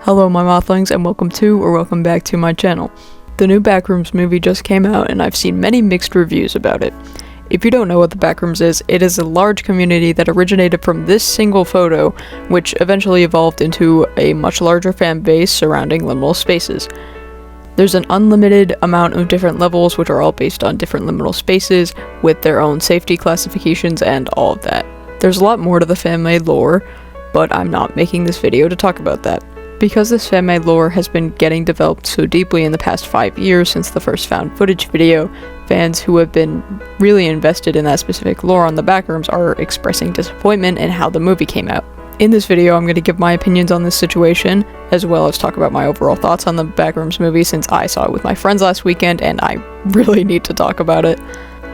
Hello my mothlings, and welcome back to my channel. The new Backrooms movie just came out and I've seen many mixed reviews about it. If you don't know what the Backrooms is, it is a large community that originated from this single photo, which eventually evolved into a much larger fan base surrounding liminal spaces. There's an unlimited amount of different levels which are all based on different liminal spaces with their own safety classifications and all of that. There's a lot more to the fan-made lore, but I'm not making this video to talk about that. Because this fan-made lore has been getting developed so deeply in the past 5 years since the first found footage video, fans who have been really invested in that specific lore on the Backrooms are expressing disappointment in how the movie came out. In this video, I'm going to give my opinions on this situation, as well as talk about my overall thoughts on the Backrooms movie since I saw it with my friends last weekend and I really need to talk about it.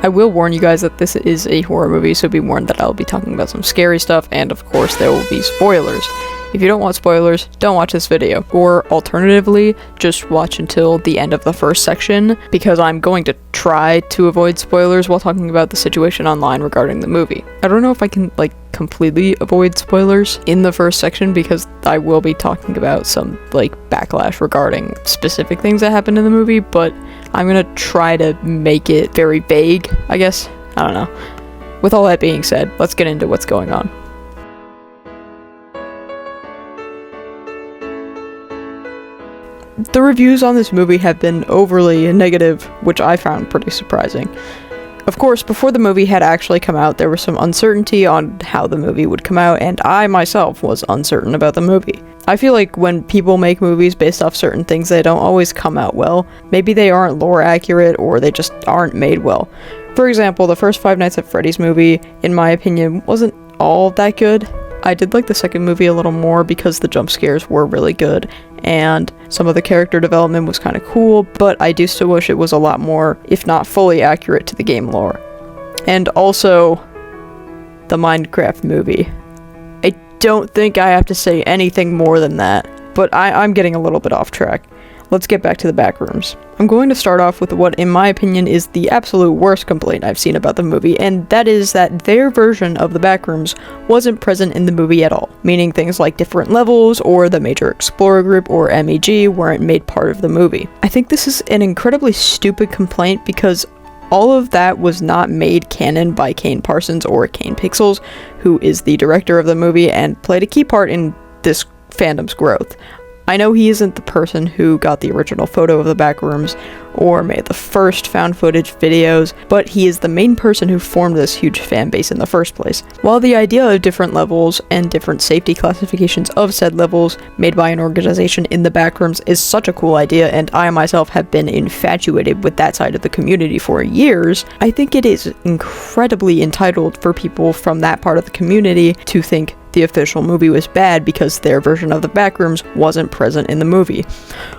I will warn you guys that this is a horror movie, so be warned that I'll be talking about some scary stuff, and of course there will be spoilers. If you don't want spoilers, don't watch this video. Or alternatively, just watch until the end of the first section, because I'm going to try to avoid spoilers while talking about the situation online regarding the movie. I don't know if I can, completely avoid spoilers in the first section, because I will be talking about some, backlash regarding specific things that happened in the movie, but I'm gonna try to make it very vague, I guess. I don't know. With all that being said, let's get into what's going on. The reviews on this movie have been overly negative, which I found pretty surprising. Of course, before the movie had actually come out, there was some uncertainty on how the movie would come out, and I myself was uncertain about the movie. I feel like when people make movies based off certain things, they don't always come out well. Maybe they aren't lore accurate, or they just aren't made well. For example, the first Five Nights at Freddy's movie, in my opinion, wasn't all that good. I did like the second movie a little more because the jump scares were really good, and some of the character development was kind of cool, but I do still wish it was a lot more, if not fully accurate to the game lore. And also, the Minecraft movie. I don't think I have to say anything more than that, but I'm getting a little bit off track. Let's get back to the Backrooms. I'm going to start off with what, in my opinion, is the absolute worst complaint I've seen about the movie, and that is that their version of the Backrooms wasn't present in the movie at all, meaning things like different levels or the Major Explorer Group or MEG weren't made part of the movie. I think this is an incredibly stupid complaint because all of that was not made canon by Kane Parsons or Kane Pixels, who is the director of the movie and played a key part in this fandom's growth. I know he isn't the person who got the original photo of the Backrooms or made the first found footage videos, but he is the main person who formed this huge fan base in the first place. While the idea of different levels and different safety classifications of said levels made by an organization in the Backrooms is such a cool idea, and I myself have been infatuated with that side of the community for years, I think it is incredibly entitled for people from that part of the community to think the official movie was bad because their version of the Backrooms wasn't present in the movie.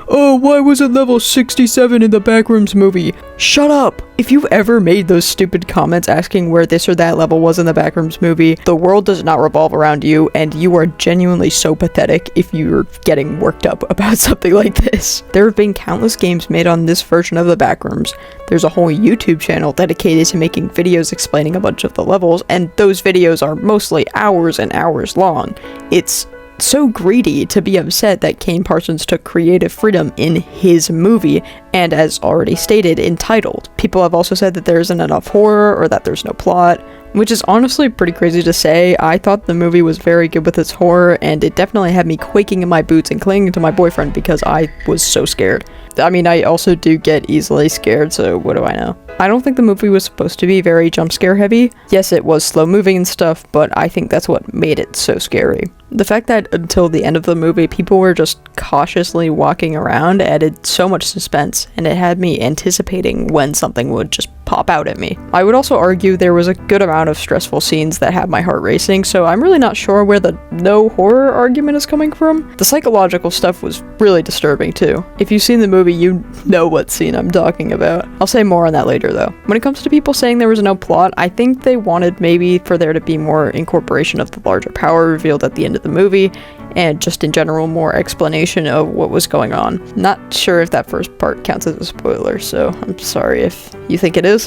Oh, why wasn't level 67 in the Backrooms movie? Shut up! If you've ever made those stupid comments asking where this or that level was in the Backrooms movie, the world does not revolve around you, and you are genuinely so pathetic if you're getting worked up about something like this. There have been countless games made on this version of the Backrooms. There's a whole YouTube channel dedicated to making videos explaining a bunch of the levels, and those videos are mostly hours and hours long. It's so greedy to be upset that Kane Parsons took creative freedom in his movie, and as already stated, entitled. People have also said that there isn't enough horror or that there's no plot, which is honestly pretty crazy to say. I thought the movie was very good with its horror, and it definitely had me quaking in my boots and clinging to my boyfriend because I was so scared. I mean, I also do get easily scared, so what do I know? I don't think the movie was supposed to be very jump scare heavy. Yes, it was slow moving and stuff, but I think that's what made it so scary. The fact that until the end of the movie, people were just cautiously walking around added so much suspense, and it had me anticipating when something would just pop out at me. I would also argue there was a good amount of stressful scenes that had my heart racing, so I'm really not sure where the no horror argument is coming from. The psychological stuff was really disturbing too. If you've seen the movie, you know what scene I'm talking about. I'll say more on that later though. When it comes to people saying there was no plot, I think they wanted maybe for there to be more incorporation of the larger power revealed at the end of the movie, and just in general more explanation of what was going on. Not sure if that first part counts as a spoiler, so I'm sorry if you think it is.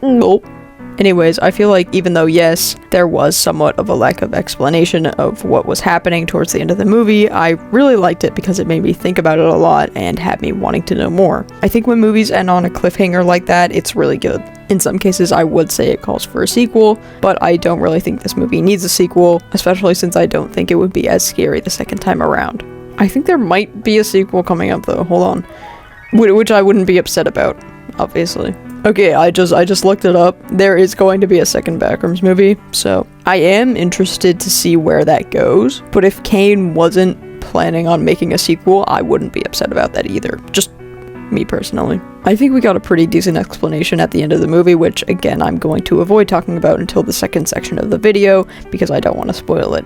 Nope. Anyways, I feel like even though yes, there was somewhat of a lack of explanation of what was happening towards the end of the movie, I really liked it because it made me think about it a lot and had me wanting to know more. I think when movies end on a cliffhanger like that, it's really good. In some cases, I would say it calls for a sequel, but I don't really think this movie needs a sequel, especially since I don't think it would be as scary the second time around. I think there might be a sequel coming up though, hold on. Which I wouldn't be upset about, obviously. Okay, I just looked it up. There is going to be a second Backrooms movie, so I am interested to see where that goes, but if Kane wasn't planning on making a sequel, I wouldn't be upset about that either. Just me personally. I think we got a pretty decent explanation at the end of the movie, which again, I'm going to avoid talking about until the second section of the video because I don't want to spoil it.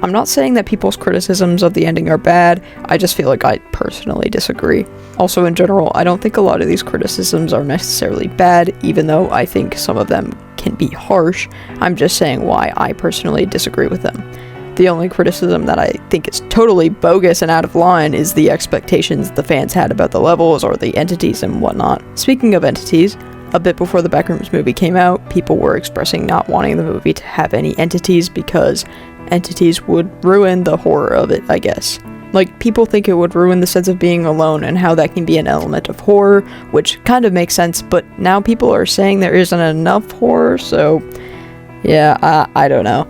I'm not saying that people's criticisms of the ending are bad, I just feel like I personally disagree. Also, in general, I don't think a lot of these criticisms are necessarily bad, even though I think some of them can be harsh. I'm just saying why I personally disagree with them. The only criticism that I think is totally bogus and out of line is the expectations the fans had about the levels or the entities and whatnot. Speaking of entities, a bit before the Backrooms movie came out, people were expressing not wanting the movie to have any entities because entities would ruin the horror of it, I guess. Like, people think it would ruin the sense of being alone and how that can be an element of horror, which kind of makes sense, but now people are saying there isn't enough horror, so yeah, I don't know.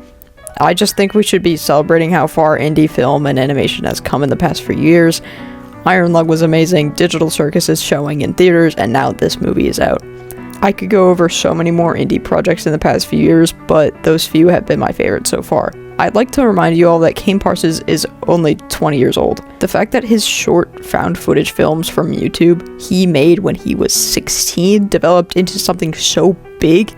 I just think we should be celebrating how far indie film and animation has come in the past few years. Iron Lung was amazing, Digital Circus is showing in theaters, and now this movie is out. I could go over so many more indie projects in the past few years, but those few have been my favorite so far. I'd like to remind you all that Kane Parsons is only 20 years old. The fact that his short found footage films from YouTube he made when he was 16 developed into something so big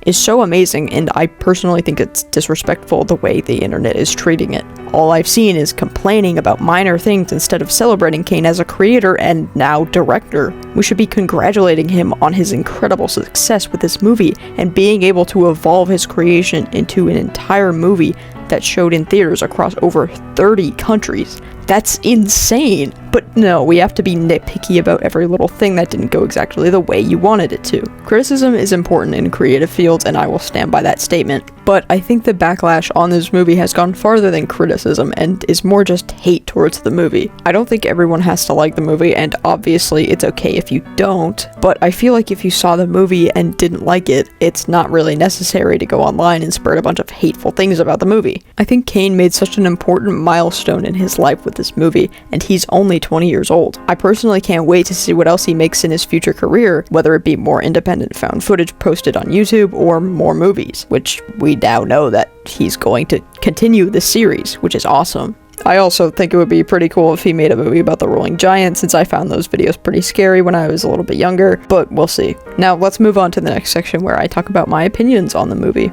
is so amazing, and I personally think it's disrespectful the way the internet is treating it. All I've seen is complaining about minor things instead of celebrating Kane as a creator and now director. We should be congratulating him on his incredible success with this movie and being able to evolve his creation into an entire movie that showed in theaters across over 30 countries. That's insane! But no, we have to be nitpicky about every little thing that didn't go exactly the way you wanted it to. Criticism is important in creative fields, and I will stand by that statement. But I think the backlash on this movie has gone farther than criticism and is more just hate towards the movie. I don't think everyone has to like the movie, and obviously it's okay if you don't, but I feel like if you saw the movie and didn't like it, it's not really necessary to go online and spread a bunch of hateful things about the movie. I think Kane made such an important milestone in his life with this movie, and he's only 20 years old. I personally can't wait to see what else he makes in his future career, whether it be more independent found footage posted on YouTube or more movies, which we now know that he's going to continue this series, which is awesome. I also think it would be pretty cool if he made a movie about the Rolling Giant, since I found those videos pretty scary when I was a little bit younger, but we'll see. Now let's move on to the next section where I talk about my opinions on the movie.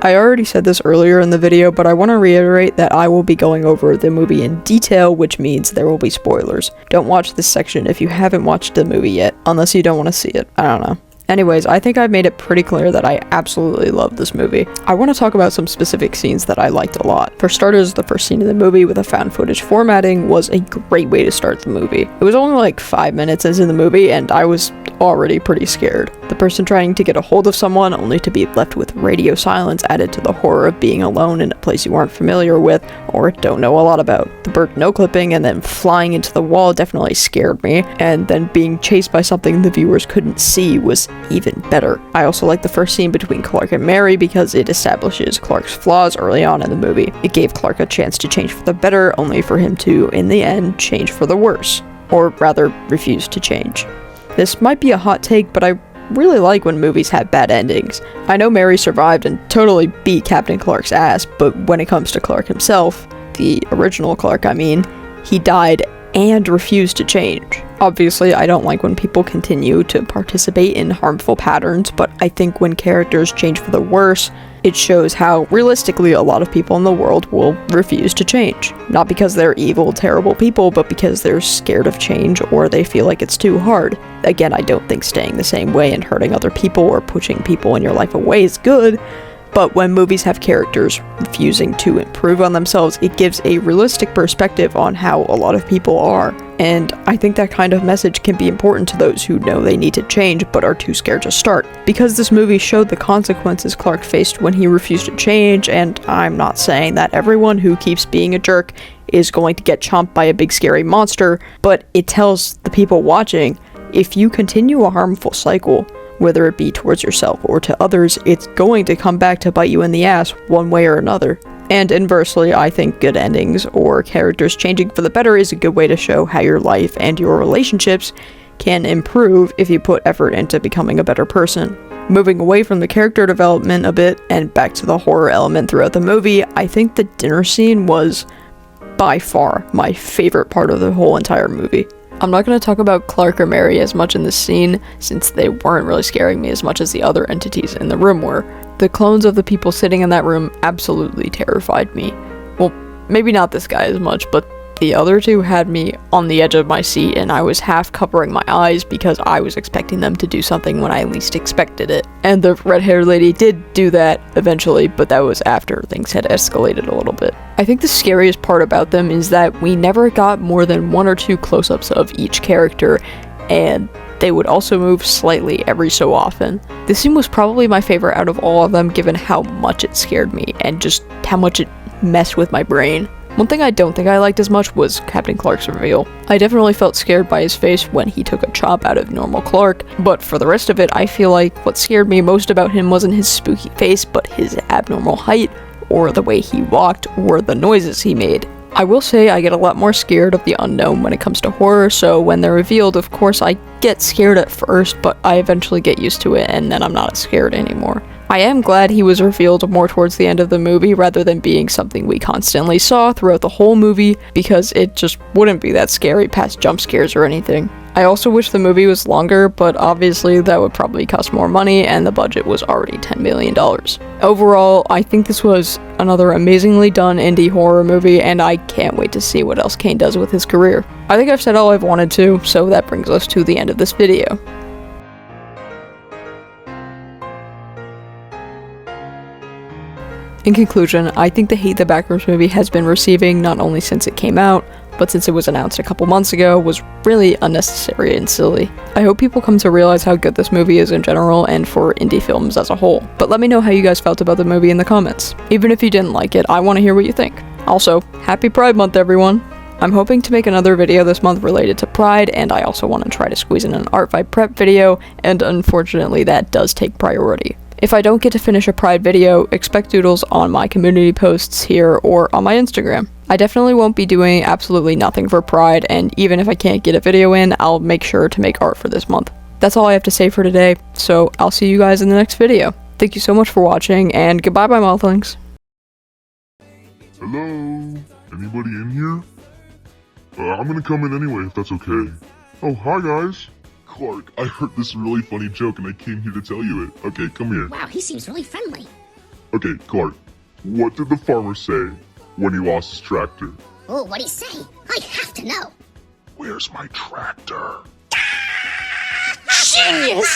I already said this earlier in the video, but I want to reiterate that I will be going over the movie in detail, which means there will be spoilers. Don't watch this section if you haven't watched the movie yet, unless you don't want to see it. I don't know. Anyways, I think I've made it pretty clear that I absolutely love this movie. I want to talk about some specific scenes that I liked a lot. For starters, the first scene of the movie with a found footage formatting was a great way to start the movie. It was only like 5 minutes into the movie and I was already pretty scared. The person trying to get a hold of someone only to be left with radio silence added to the horror of being alone in a place you aren't familiar with or don't know a lot about. The bird no clipping and then flying into the wall definitely scared me, and then being chased by something the viewers couldn't see was even better. I also like the first scene between Clark and Mary because it establishes Clark's flaws early on in the movie. It gave Clark a chance to change for the better, only for him to, in the end, change for the worse. Or rather, refuse to change. This might be a hot take, but I really like when movies have bad endings. I know Mary survived and totally beat Captain Clark's ass, but when it comes to Clark himself, the original Clark I mean, he died and refused to change. Obviously, I don't like when people continue to participate in harmful patterns, but I think when characters change for the worse, it shows how realistically a lot of people in the world will refuse to change. Not because they're evil, terrible people, but because they're scared of change or they feel like it's too hard. Again, I don't think staying the same way and hurting other people or pushing people in your life away is good, But when movies have characters refusing to improve on themselves, it gives a realistic perspective on how a lot of people are. And I think that kind of message can be important to those who know they need to change but are too scared to start. Because this movie showed the consequences Clark faced when he refused to change, and I'm not saying that everyone who keeps being a jerk is going to get chomped by a big scary monster, but it tells the people watching, if you continue a harmful cycle, whether it be towards yourself or to others, it's going to come back to bite you in the ass one way or another. And inversely, I think good endings or characters changing for the better is a good way to show how your life and your relationships can improve if you put effort into becoming a better person. Moving away from the character development a bit and back to the horror element throughout the movie, I think the dinner scene was by far my favorite part of the whole entire movie. I'm not going to talk about Clark or Mary as much in this scene, since they weren't really scaring me as much as the other entities in the room were. The clones of the people sitting in that room absolutely terrified me. Well, maybe not this guy as much, but the other two had me on the edge of my seat, and I was half covering my eyes because I was expecting them to do something when I least expected it. And the red-haired lady did do that eventually, but that was after things had escalated a little bit. I think the scariest part about them is that we never got more than 1 or 2 close-ups of each character, and they would also move slightly every so often. This scene was probably my favorite out of all of them, given how much it scared me and just how much it messed with my brain. One thing I don't think I liked as much was Captain Clark's reveal. I definitely felt scared by his face when he took a chop out of normal Clark, but for the rest of it, I feel like what scared me most about him wasn't his spooky face, but his abnormal height, or the way he walked, or the noises he made. I will say I get a lot more scared of the unknown when it comes to horror, so when they're revealed, of course I get scared at first, but I eventually get used to it, and then I'm not as scared anymore. I am glad he was revealed more towards the end of the movie rather than being something we constantly saw throughout the whole movie, because it just wouldn't be that scary past jump scares or anything. I also wish the movie was longer, but obviously that would probably cost more money, and the budget was already $10 million. Overall, I think this was another amazingly done indie horror movie, and I can't wait to see what else Kane does with his career. I think I've said all I've wanted to, so that brings us to the end of this video. In conclusion, I think the hate the Backrooms movie has been receiving, not only since it came out, but since it was announced a couple months ago, was really unnecessary and silly. I hope people come to realize how good this movie is in general and for indie films as a whole. But let me know how you guys felt about the movie in the comments. Even if you didn't like it, I want to hear what you think. Also, happy Pride Month, everyone! I'm hoping to make another video this month related to Pride, and I also want to try to squeeze in an art vibe prep video, and unfortunately that does take priority. If I don't get to finish a Pride video, expect doodles on my community posts here or on my Instagram. I definitely won't be doing absolutely nothing for Pride, and even if I can't get a video in, I'll make sure to make art for this month. That's all I have to say for today, so I'll see you guys in the next video. Thank you so much for watching, and goodbye, my mouthlings. Hello? Anybody in here? I'm gonna come in anyway, if that's okay. Oh, hi guys. Clark, I heard this really funny joke and I came here to tell you it. Okay, come here. Wow, he seems really friendly. Okay, Clark, what did the farmer say when he lost his tractor? Oh, what'd he say? I have to know. Where's my tractor? Genius!